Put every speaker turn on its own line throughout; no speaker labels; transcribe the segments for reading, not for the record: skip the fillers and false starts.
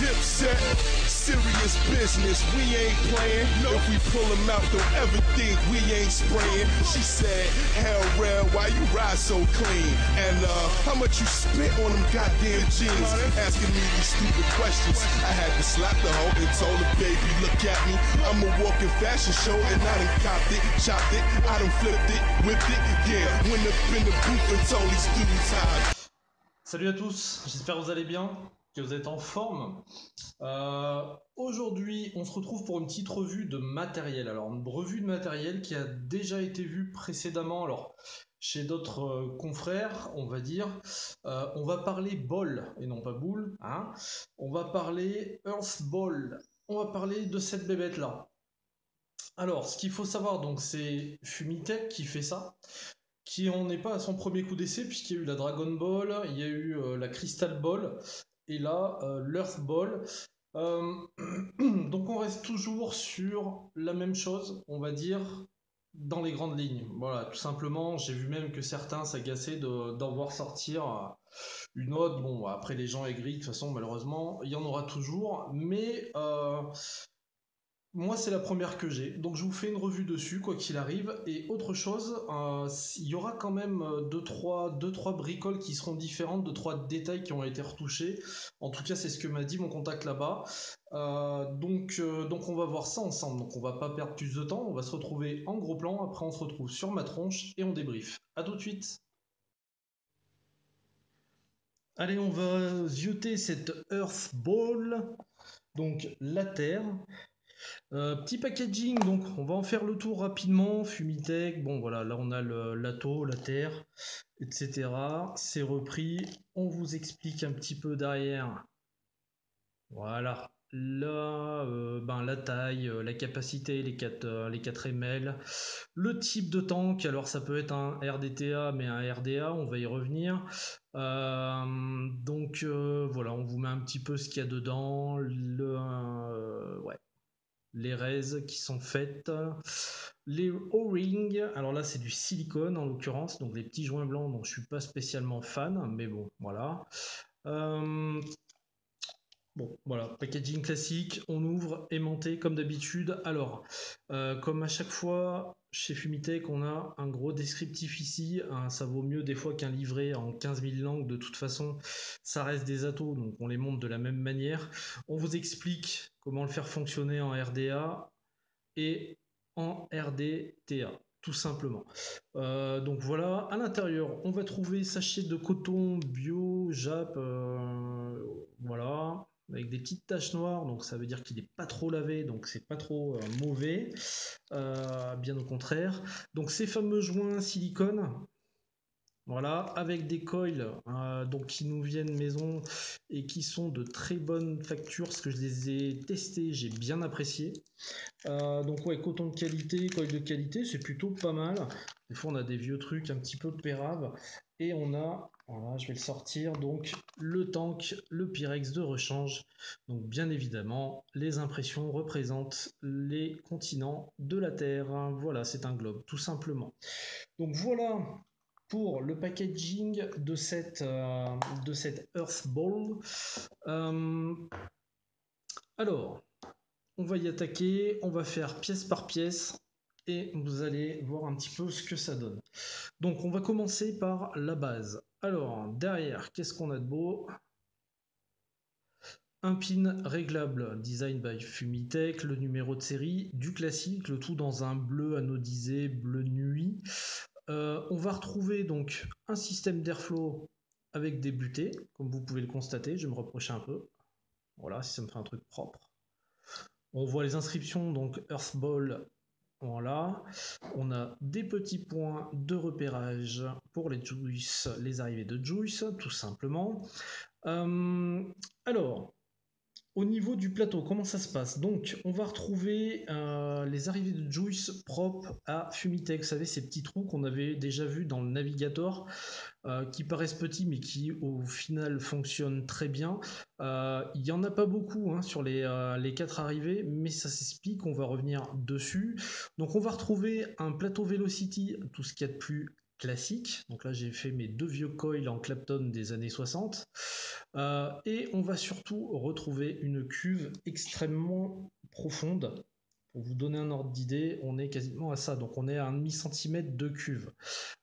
Dipset, serious business, we ain't playing. If we pull them out, don't ever think we ain't spraying. She said, hell red, why you ride so clean? And how much you spent on them goddamn jeans? Asking me these stupid questions. I had to slap the hoe and told her, baby, look at me. I'm a walking fashion show and I done copped it, chopped it, I done flipped it, whipped it. Yeah, went up in the booth and told these dudes how.
Salut à tous, j'espère que vous allez bien, que vous êtes en forme. Aujourd'hui, on se retrouve pour une petite revue de matériel. Alors, une revue de matériel qui a déjà été vue précédemment, alors chez d'autres confrères, on va dire. On va parler ball et non pas boule, hein. On va parler Earth Ball. On va parler de cette bébête-là. Alors, ce qu'il faut savoir, donc, c'est Fumitech qui fait ça, qui en est pas à son premier coup d'essai, puisqu'il y a eu la Dragon Ball, il y a eu la Crystal Ball, et là, l'Earth Ball. Euh, donc on reste toujours sur la même chose, on va dire, dans les grandes lignes. Voilà, tout simplement, j'ai vu même que certains s'agaçaient d'en voir sortir une autre. Bon, après les gens aigris, de toute façon, malheureusement, il y en aura toujours, mais moi, c'est la première que j'ai, donc je vous fais une revue dessus, quoi qu'il arrive. Et autre chose, il y aura quand même deux, trois bricoles qui seront différentes, deux, trois détails qui ont été retouchés. En tout cas, c'est ce que m'a dit mon contact là-bas. Donc on va voir ça ensemble. Donc on va pas perdre plus de temps, on va se retrouver en gros plan. Après, on se retrouve sur ma tronche et on débrief. À tout de suite. Allez, on va zioter cette Earth Ball, donc la Terre. Petit packaging, donc on va en faire le tour rapidement. Fumitech, bon voilà, là on a l'ATO, la Terre, etc. C'est repris. On vous explique un petit peu derrière. Voilà. Là, la taille, la capacité, les 4 ml, le type de tank, alors ça peut être un RDTA, mais un RDA, on va y revenir. Voilà, on vous met un petit peu ce qu'il y a dedans, ouais, les raises qui sont faites, les O-rings, alors là c'est du silicone en l'occurrence, donc les petits joints blancs, donc je suis pas spécialement fan, mais bon, voilà. Euh, Bon, voilà, packaging classique, on ouvre, aimanté comme d'habitude. Alors, comme à chaque fois chez Fumitech, on a un gros descriptif ici. Hein, ça vaut mieux des fois qu'un livret en 15 000 langues. De toute façon, ça reste des atos, donc on les monte de la même manière. On vous explique comment le faire fonctionner en RDA et en RDTA, tout simplement. Donc voilà, à l'intérieur, on va trouver sachet de coton bio, Jap, voilà, avec des petites taches noires, donc ça veut dire qu'il n'est pas trop lavé, donc c'est pas trop mauvais, bien au contraire. Donc ces fameux joints silicone, voilà, avec des coils donc qui nous viennent maison et qui sont de très bonne facture, parce que je les ai testés, j'ai bien apprécié. Donc ouais, coton de qualité, coil de qualité, c'est plutôt pas mal. Des fois on a des vieux trucs un petit peu péraves. Et on a, voilà, je vais le sortir, donc le tank, le Pyrex de rechange. Donc bien évidemment, les impressions représentent les continents de la Terre. Voilà, c'est un globe, tout simplement. Donc voilà pour le packaging de cette Earth Ball. Euh, alors, on va y attaquer, on va faire pièce par pièce et vous allez voir un petit peu ce que ça donne. Donc on va commencer par la base. Alors derrière, qu'est-ce qu'on a de beau? Un pin réglable, design by Fumitech, le numéro de série, du classique, le tout dans un bleu anodisé, bleu nuit. On va retrouver donc un système d'airflow avec des butées, comme vous pouvez le constater, je vais me reprocher un peu. Voilà, si ça me fait un truc propre. On voit les inscriptions, donc Earthball, voilà. On a des petits points de repérage pour les juice, les arrivées de juice, tout simplement. Alors, au niveau du plateau, comment ça se passe? Donc, on va retrouver les arrivées de Juice propres à Fumitech. Vous savez, ces petits trous qu'on avait déjà vus dans le Navigator, qui paraissent petits, mais qui au final fonctionnent très bien. Il n'y en a pas beaucoup hein, sur les 4 arrivées, mais ça s'explique, on va revenir dessus. Donc, on va retrouver un plateau Velocity, tout ce qu'il y a de plus classique. Donc là, j'ai fait mes 2 vieux coils en Clapton des années 60. Et on va surtout retrouver une cuve extrêmement profonde. Pour vous donner un ordre d'idée, on est quasiment à ça. Donc on est à 1,5 cm de cuve.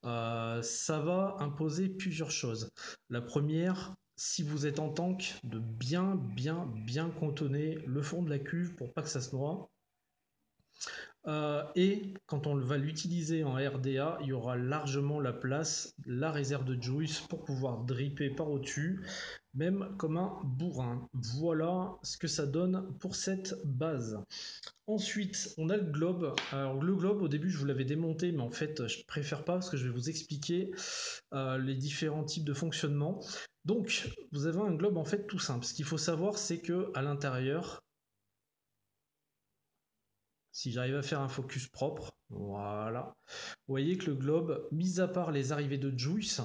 Ça va imposer plusieurs choses. La première, si vous êtes en tank, de bien contenir le fond de la cuve pour pas que ça se noie. Et quand on va l'utiliser en RDA, il y aura largement la place, la réserve de juice pour pouvoir dripper par au-dessus, même comme un bourrin. Voilà ce que ça donne pour cette base. Ensuite, on a le globe. Alors le globe, au début, je vous l'avais démonté, mais en fait, je préfère pas parce que je vais vous expliquer les différents types de fonctionnement. Donc, vous avez un globe en fait tout simple. Ce qu'il faut savoir, c'est que à l'intérieur, si j'arrive à faire un focus propre, voilà. Vous voyez que le globe, mis à part les arrivées de juice,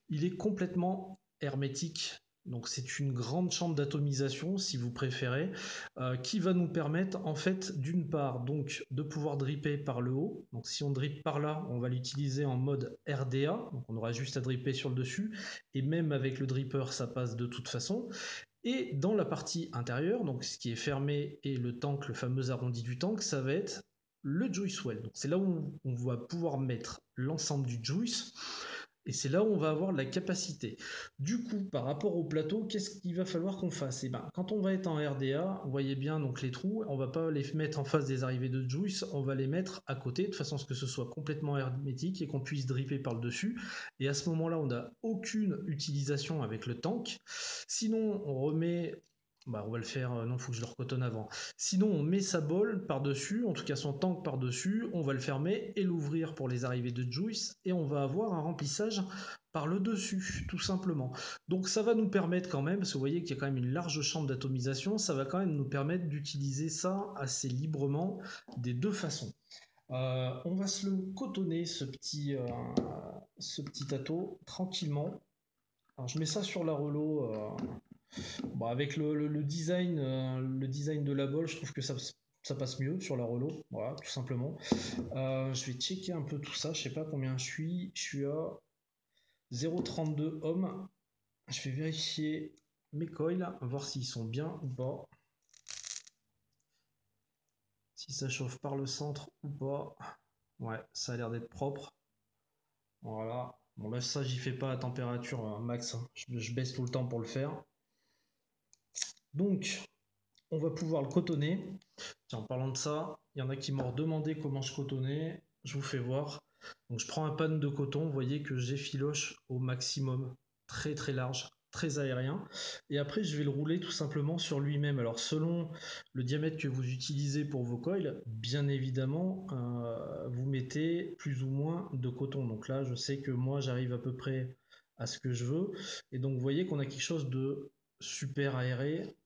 il est complètement hermétique. Donc c'est une grande chambre d'atomisation, si vous préférez, qui va nous permettre en fait d'une part donc de pouvoir dripper par le haut. Donc si on drip par là, on va l'utiliser en mode RDA, donc on aura juste à dripper sur le dessus, et même avec le dripper, ça passe de toute façon. Et dans la partie intérieure, donc ce qui est fermé et le tank, le fameux arrondi du tank, ça va être le juice well. Donc c'est là où on va pouvoir mettre l'ensemble du juice et c'est là où on va avoir la capacité. Du coup, par rapport au plateau, qu'est-ce qu'il va falloir qu'on fasse? Et ben, quand on va être en RDA, vous voyez bien donc les trous, on va pas les mettre en face des arrivées de juice, on va les mettre à côté de façon à ce que ce soit complètement hermétique et qu'on puisse dripper par le dessus. Et à ce moment-là, on n'a aucune utilisation avec le tank. Sinon, on remet on va le faire, non, il faut que je le recotonne avant. Sinon, on met sa bolle par-dessus, en tout cas son tank par-dessus, on va le fermer et l'ouvrir pour les arrivées de juice, et on va avoir un remplissage par le dessus, tout simplement. Donc ça va nous permettre quand même, parce que vous voyez qu'il y a quand même une large chambre d'atomisation, ça va quand même nous permettre d'utiliser ça assez librement des deux façons. On va se le cotonner, ce petit ato, tranquillement. Alors je mets ça sur la relo. Bon, avec le design, le design de la bolle, je trouve que ça passe mieux sur la relo, voilà, tout simplement. Je vais checker un peu tout ça, je sais pas combien je suis. Je suis à 0,32 ohms. Je vais vérifier mes coils, voir s'ils sont bien ou pas. Si ça chauffe par le centre ou pas. Ouais, ça a l'air d'être propre. Voilà. Bon là ça j'y fais pas à température max, hein. Je baisse tout le temps pour le faire. Donc on va pouvoir le cotonner. Tiens, en parlant de ça, il y en a qui m'ont demandé comment je cotonnais. Je vous fais voir. Donc je prends un pan de coton, vous voyez que j'effiloche au maximum, très très large, très aérien. Et après je vais le rouler tout simplement sur lui-même. Alors selon le diamètre que vous utilisez pour vos coils, bien évidemment, vous mettez plus ou moins de coton. Donc là je sais que moi j'arrive à peu près à ce que je veux. Et donc vous voyez qu'on a quelque chose de super aéré,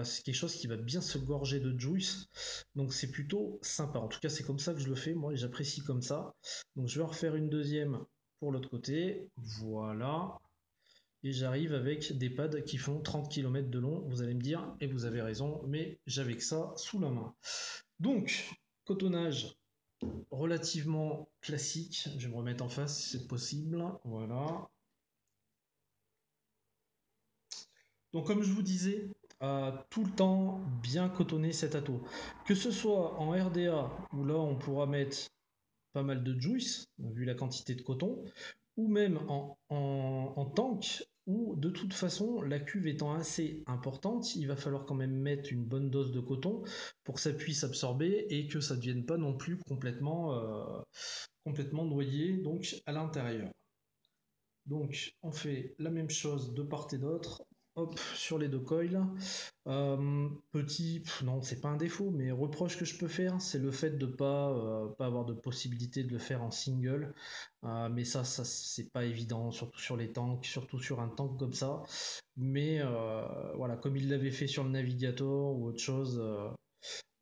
c'est quelque chose qui va bien se gorger de juice, donc c'est plutôt sympa. En tout cas c'est comme ça que je le fais moi et j'apprécie comme ça. Donc je vais en refaire une deuxième pour l'autre côté, voilà, et j'arrive avec des pads qui font 30 km de long. Vous allez me dire, et vous avez raison, mais j'avais que ça sous la main. Donc cotonnage relativement classique, je vais me remettre en face si c'est possible, voilà. Donc comme je vous disais, tout le temps bien cotonner cet ato. Que ce soit en RDA, où là on pourra mettre pas mal de juice, vu la quantité de coton, ou même en tank, où de toute façon la cuve étant assez importante, il va falloir quand même mettre une bonne dose de coton pour que ça puisse absorber et que ça ne devienne pas non plus complètement noyé donc à l'intérieur. Donc on fait la même chose de part et d'autre. Hop, sur les deux coils. Non, c'est pas un défaut, mais reproche que je peux faire, c'est le fait de pas avoir de possibilité de le faire en single. Mais ça c'est pas évident, surtout sur les tanks, surtout sur un tank comme ça. Mais voilà, comme il l'avait fait sur le Navigator ou autre chose,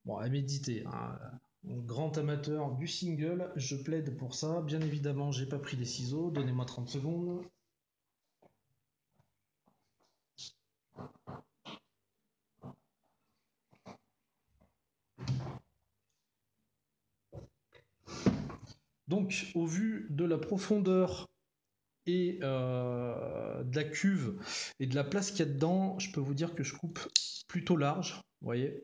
bon, à méditer, hein. Grand amateur du single, je plaide pour ça. Bien évidemment, j'ai pas pris les ciseaux, donnez-moi 30 secondes. Donc, au vu de la profondeur et de la cuve et de la place qu'il y a dedans, je peux vous dire que je coupe plutôt large. Vous voyez,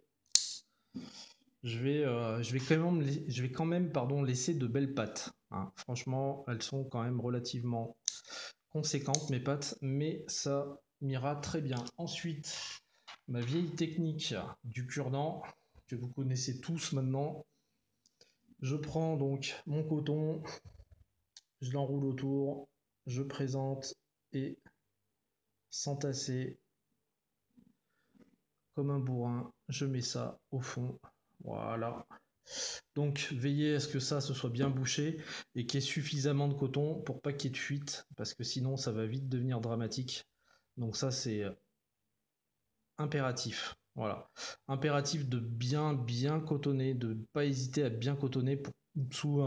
je vais quand même laisser de belles pattes. Hein. Franchement, elles sont quand même relativement conséquentes, mes pattes, mais ça m'ira très bien. Ensuite, ma vieille technique du cure-dent, que vous connaissez tous maintenant. Je prends donc mon coton, je l'enroule autour, je présente et sans tasser, comme un bourrin, je mets ça au fond. Voilà. Donc veillez à ce que ça se soit bien bouché et qu'il y ait suffisamment de coton pour pas qu'il y ait de fuite, parce que sinon ça va vite devenir dramatique. Donc ça c'est impératif. Voilà. Impératif de bien cotonner, de ne pas hésiter à bien cotonner sous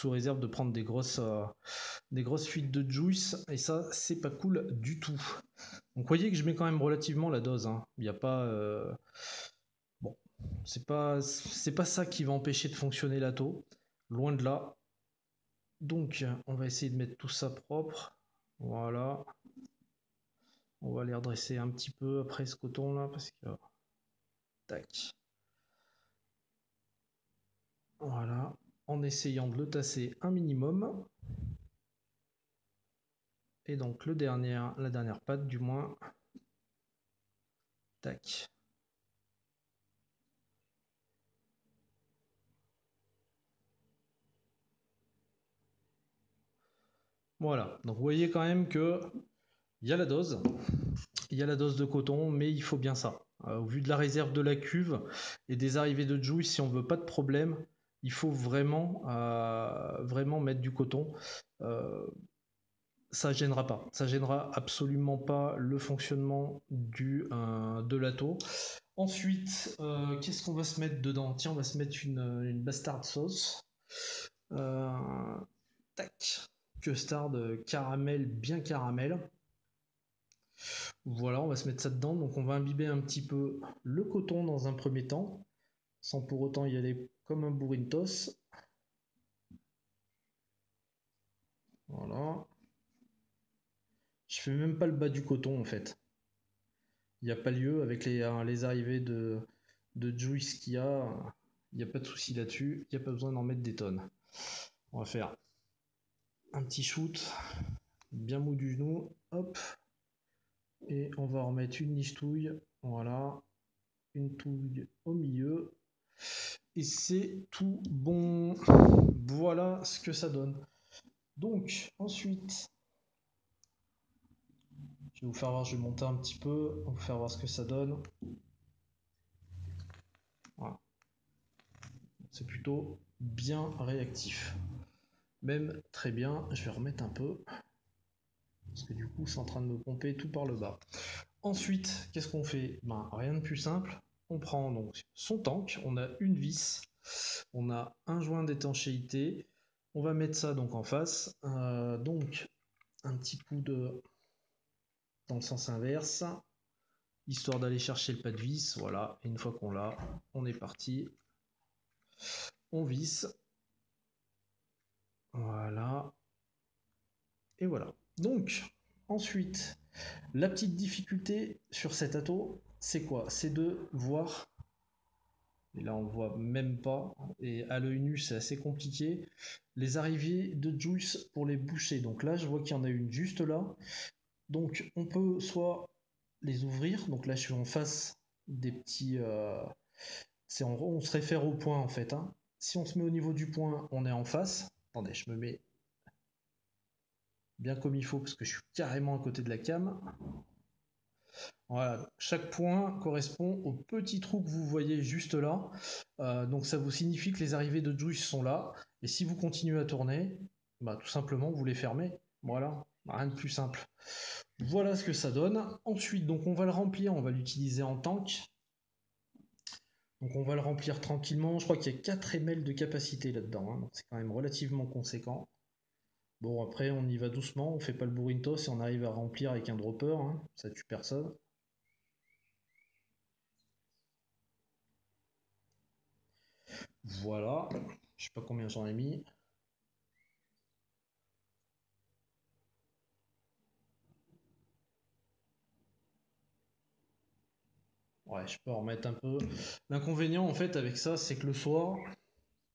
réserve de prendre des grosses fuites de juice, et ça c'est pas cool du tout. Donc vous voyez que je mets quand même relativement la dose. Hein. Il n'y a pas bon, c'est pas ça qui va empêcher de fonctionner l'atto, loin de là. Donc on va essayer de mettre tout ça propre. Voilà. On va les redresser un petit peu après ce coton là parce que tac. Voilà, en essayant de le tasser un minimum. Et donc la dernière patte du moins. Tac. Voilà, donc vous voyez quand même que il y a la dose. Il y a la dose de coton, mais il faut bien ça. Au vu de la réserve de la cuve et des arrivées de juice, si on veut pas de problème, il faut vraiment mettre du coton. Ça gênera pas. Ça gênera absolument pas le fonctionnement de l'atto. Ensuite, qu'est-ce qu'on va se mettre dedans? Tiens, on va se mettre une bastard sauce. Tac. Custard caramel, bien caramel. Voilà, on va se mettre ça dedans. Donc on va imbiber un petit peu le coton dans un premier temps, sans pour autant y aller comme un burritos. Voilà. Je fais même pas le bas du coton en fait. Il n'y a pas lieu avec les arrivées de juice qu'il y a. Il n'y a pas de souci là-dessus. Il n'y a pas besoin d'en mettre des tonnes. On va faire un petit shoot bien mou du genou. Hop. Et on va remettre une niche touille. Voilà. Une touille au milieu. Et c'est tout bon. Voilà ce que ça donne. Donc, ensuite, je vais vous faire voir, je vais monter un petit peu, vous faire voir ce que ça donne. Voilà. C'est plutôt bien réactif. Même très bien, je vais remettre un peu. Parce que du coup, c'est en train de me pomper tout par le bas. Ensuite, qu'est-ce qu'on fait? Ben, rien de plus simple. On prend donc son tank, on a une vis, on a un joint d'étanchéité. On va mettre ça donc en face. Donc, un petit coup de dans le sens inverse, histoire d'aller chercher le pas de vis. Voilà, et une fois qu'on l'a, on est parti. On visse. Voilà. Et voilà. Donc, ensuite, la petite difficulté sur cet atto, c'est quoi? C'est de voir, et là on le voit même pas, et à l'œil nu c'est assez compliqué, les arrivées de juice pour les boucher. Donc là je vois qu'il y en a une juste là. Donc on peut soit les ouvrir, donc là je suis en face des petits... on se réfère au point en fait. Hein. Si on se met au niveau du point, on est en face. Attendez, je me mets bien comme il faut parce que je suis carrément à côté de la cam. Voilà, chaque point correspond au petit trou que vous voyez juste là. Donc ça vous signifie que les arrivées de juice sont là. Et si vous continuez à tourner, bah, tout simplement vous les fermez. Voilà, rien de plus simple. Voilà ce que ça donne. Ensuite, donc on va le remplir, on va l'utiliser en tank. Donc on va le remplir tranquillement. Je crois qu'il y a 4 ml de capacité là-dedans. Hein, donc c'est quand même relativement conséquent. Bon, après, on y va doucement, on fait pas le burrito si on arrive à remplir avec un dropper, hein, ça tue personne. Voilà, je sais pas combien j'en ai mis. ouais, je peux en remettre un peu. L'inconvénient en fait avec ça, c'est que le soir,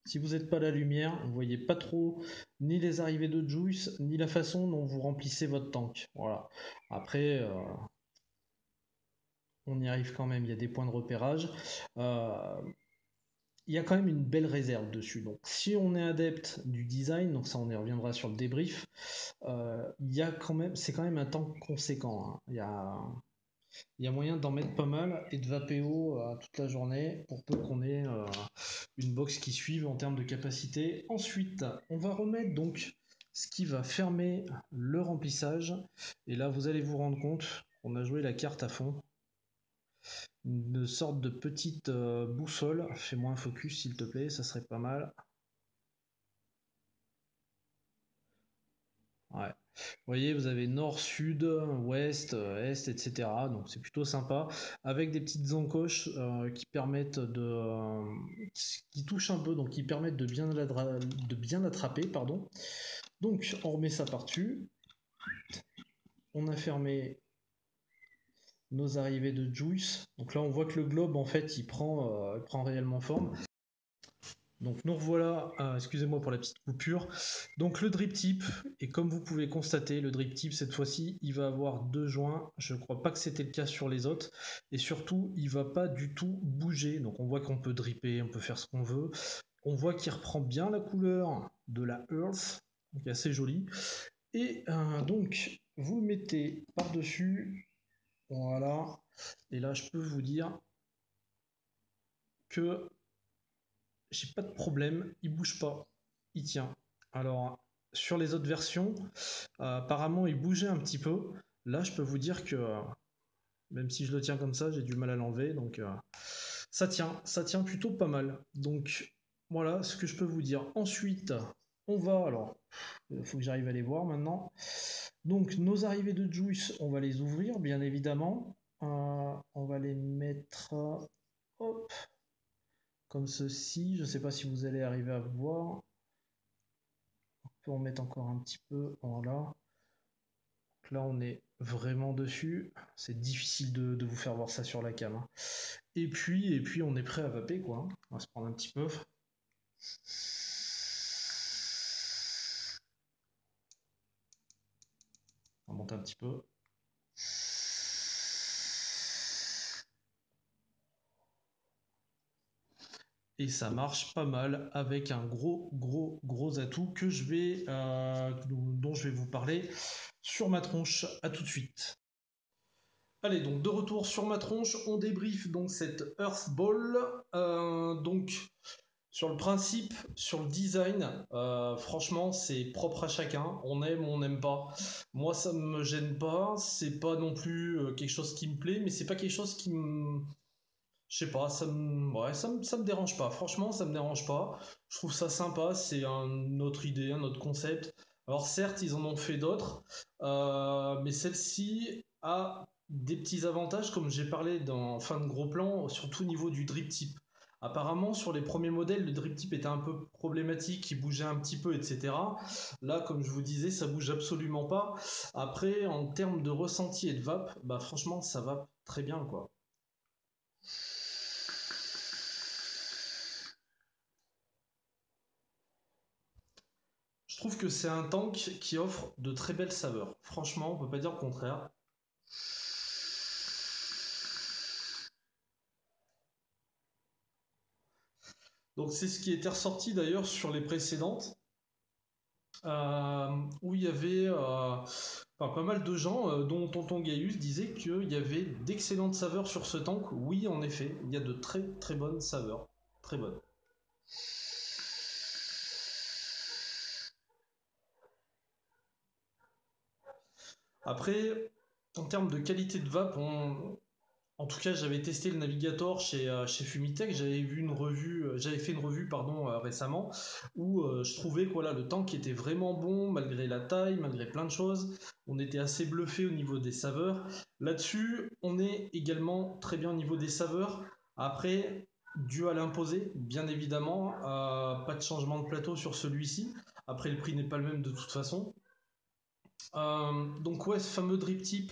si vous n'êtes pas à la lumière, vous voyez pas trop ni les arrivées de juice, ni la façon dont vous remplissez votre tank. Voilà. Après, on y arrive quand même, il y a des points de repérage. Euh, il y a quand même une belle réserve dessus. Donc, si on est adepte du design, donc ça on y reviendra sur le débrief, il y a quand même, c'est quand même un tank conséquent, hein. Il y a moyen d'en mettre pas mal et de vapéo toute la journée pour peu qu'on ait une box qui suive en termes de capacité. Ensuite, on va remettre donc ce qui va fermer le remplissage. Et là, vous allez vous rendre compte qu'on a joué la carte à fond. Une sorte de petite boussole. Fais-moi un focus s'il te plaît, ça serait pas mal. Ouais. Vous voyez, vous avez nord, sud, ouest, est, etc. Donc c'est plutôt sympa. Avec des petites encoches qui permettent qui touchent un peu, donc qui permettent de bien l'attraper, pardon. Donc on remet ça par-dessus. On a fermé nos arrivées de juice. Donc là on voit que le globe en fait il prend réellement forme. Donc nous revoilà, excusez-moi pour la petite coupure. Donc le drip tip, et comme vous pouvez constater, le drip tip cette fois-ci, il va avoir deux joints. Je ne crois pas que c'était le cas sur les autres. Et surtout, il va pas du tout bouger. Donc on voit qu'on peut dripper, on peut faire ce qu'on veut. On voit qu'il reprend bien la couleur de la Earth, donc assez joli. Et donc vous le mettez par-dessus, voilà. Et là je peux vous dire que j'ai pas de problème, il bouge pas, il tient. Alors, sur les autres versions, apparemment il bougeait un petit peu. Là, je peux vous dire que même si je le tiens comme ça, j'ai du mal à l'enlever. Donc, ça tient plutôt pas mal. Donc, voilà ce que je peux vous dire. Ensuite, on va, alors, il faut que j'arrive à les voir maintenant. Donc, nos arrivées de juice, on va les ouvrir, bien évidemment. On va les mettre, hop, comme ceci. Je ne sais pas si vous allez arriver à voir. On peut en mettre encore un petit peu. Voilà. Donc là, on est vraiment dessus. C'est difficile de vous faire voir ça sur la cam, hein. Et puis, on est prêt à vaper, quoi. On va se prendre un petit peu. On va monter un petit peu. Et ça marche pas mal avec un gros atout que dont je vais vous parler sur ma tronche. À tout de suite. Allez, donc de retour sur ma tronche, on débriefe donc cette Earth Ball. Donc sur le principe, sur le design, franchement c'est propre à chacun. On aime ou on n'aime pas. Moi ça me gêne pas. C'est pas non plus quelque chose qui me plaît, mais c'est pas quelque chose qui me, je sais pas, ça me dérange pas. Franchement, ça me dérange pas. Je trouve ça sympa. C'est une autre idée, un autre concept. Alors certes, ils en ont fait d'autres, mais celle-ci a des petits avantages, comme j'ai parlé dans fin de gros plan, surtout au niveau du drip tip. Apparemment, sur les premiers modèles, le drip tip était un peu problématique, il bougeait un petit peu, etc. Là, comme je vous disais, ça bouge absolument pas. Après, en termes de ressenti et de vape, bah franchement, ça va très bien, quoi. Je trouve que c'est un tank qui offre de très belles saveurs. Franchement, on peut pas dire le contraire. Donc c'est ce qui était ressorti d'ailleurs sur les précédentes, où il y avait pas mal de gens, dont Tonton Gaius disait qu'il y avait d'excellentes saveurs sur ce tank. Oui, en effet, il y a de très bonnes saveurs. Très bonnes. Après, en termes de qualité de vape, en tout cas, j'avais testé le Navigator chez Fumitech. J'avais fait une revue pardon, récemment où je trouvais que voilà, le tank était vraiment bon malgré la taille, malgré plein de choses. On était assez bluffé au niveau des saveurs. Là-dessus, on est également très bien au niveau des saveurs. Après, dû à l'imposer, bien évidemment, pas de changement de plateau sur celui-ci. Après, le prix n'est pas le même de toute façon. Donc ouais, ce fameux drip tip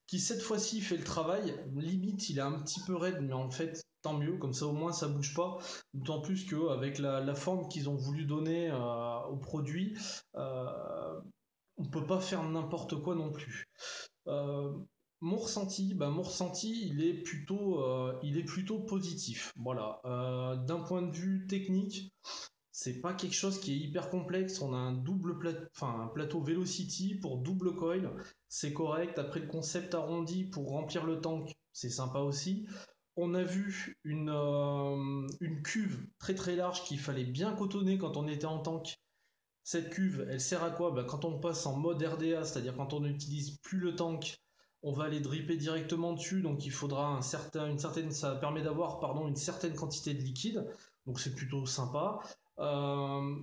qui cette fois-ci fait le travail. Limite, il est un petit peu raide, mais en fait, tant mieux, comme ça au moins ça bouge pas. D'autant plus qu'avec la forme qu'ils ont voulu donner au produit, on peut pas faire n'importe quoi non plus. Euh, mon ressenti, il est plutôt positif. Voilà. D'un point de vue technique, c'est pas quelque chose qui est hyper complexe. On a un plateau Velocity pour double coil, c'est correct. Après le concept arrondi pour remplir le tank, c'est sympa aussi. On a vu une cuve très très large qu'il fallait bien cotonner quand on était en tank. Cette cuve, elle sert à quoi? Bah, quand on passe en mode RDA, c'est-à-dire quand on n'utilise plus le tank, on va aller dripper directement dessus, donc il faudra ça permet d'avoir pardon, une certaine quantité de liquide, donc c'est plutôt sympa. Euh,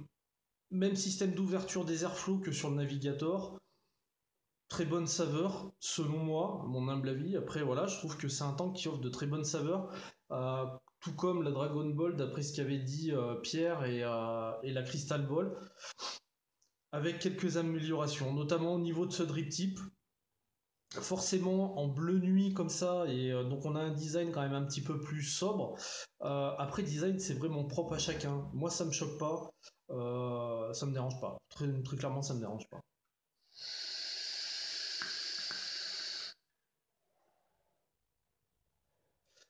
Même système d'ouverture des airflows que sur le Navigator, très bonne saveur, selon moi, à mon humble avis. Après, voilà, je trouve que c'est un tank qui offre de très bonnes saveurs, euh, tout comme la Dragon Ball, d'après ce qu'avait dit Pierre et la Crystal Ball avec quelques améliorations, notamment au niveau de ce drip tip. Forcément en bleu nuit comme ça, et donc on a un design quand même un petit peu plus sobre. Après, design, c'est vraiment propre à chacun. Moi, ça me choque pas, ça me dérange pas. Très clairement, ça me dérange pas.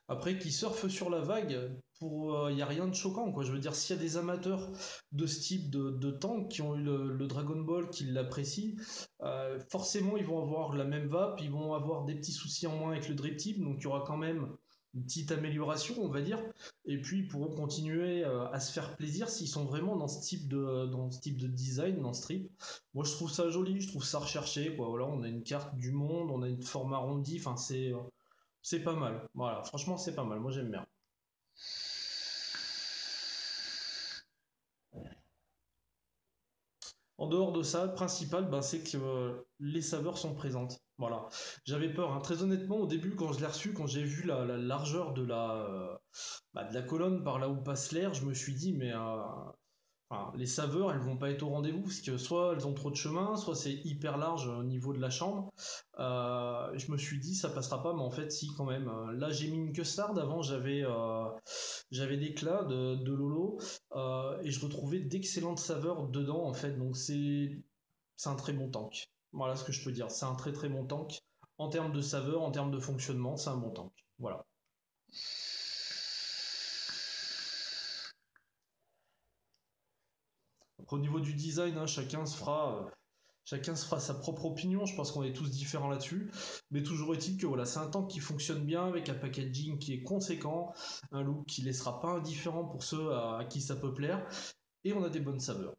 Après, qui surfent sur la vague, il n'y a rien de choquant, quoi. Je veux dire, s'il y a des amateurs de ce type de tank qui ont eu le Dragon Ball, qui l'apprécient, forcément, ils vont avoir la même vape, ils vont avoir des petits soucis en moins avec le drip tip, donc il y aura quand même une petite amélioration, on va dire. Et puis, ils pourront continuer à se faire plaisir s'ils sont vraiment dans ce type de design, dans ce trip. Moi, je trouve ça joli, je trouve ça recherché, quoi. Voilà, on a une carte du monde, on a une forme arrondie, enfin, c'est pas mal. Voilà, franchement, c'est pas mal. Moi, j'aime bien. En dehors de ça, le principal, ben, c'est que les saveurs sont présentes. Voilà. J'avais peur, hein. Très honnêtement, au début, quand je l'ai reçu, quand j'ai vu la largeur de la colonne par là où passe l'air, je me suis dit, mais enfin, les saveurs, elles vont pas être au rendez-vous parce que soit elles ont trop de chemin, soit c'est hyper large au niveau de la chambre. Je me suis dit ça passera pas, mais en fait si quand même. Là j'ai mis une custard. Avant j'avais l'éclat de Lolo et je retrouvais d'excellentes saveurs dedans en fait. Donc c'est un très bon tank. Voilà ce que je peux dire. C'est un très très bon tank en termes de saveur, en termes de fonctionnement, c'est un bon tank. Voilà. Après, au niveau du design, hein, chacun se fera sa propre opinion, je pense qu'on est tous différents là-dessus. Mais toujours est-il que voilà, c'est un tank qui fonctionne bien avec un packaging qui est conséquent, un look qui laissera pas indifférent pour ceux à qui ça peut plaire, et on a des bonnes saveurs.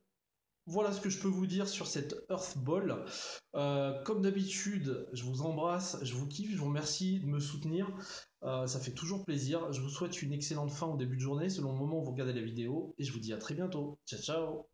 Voilà ce que je peux vous dire sur cette Earth Ball. Comme d'habitude, je vous embrasse, je vous kiffe, je vous remercie de me soutenir. Ça fait toujours plaisir. Je vous souhaite une excellente fin au début de journée, selon le moment où vous regardez la vidéo, et je vous dis à très bientôt. Ciao ciao.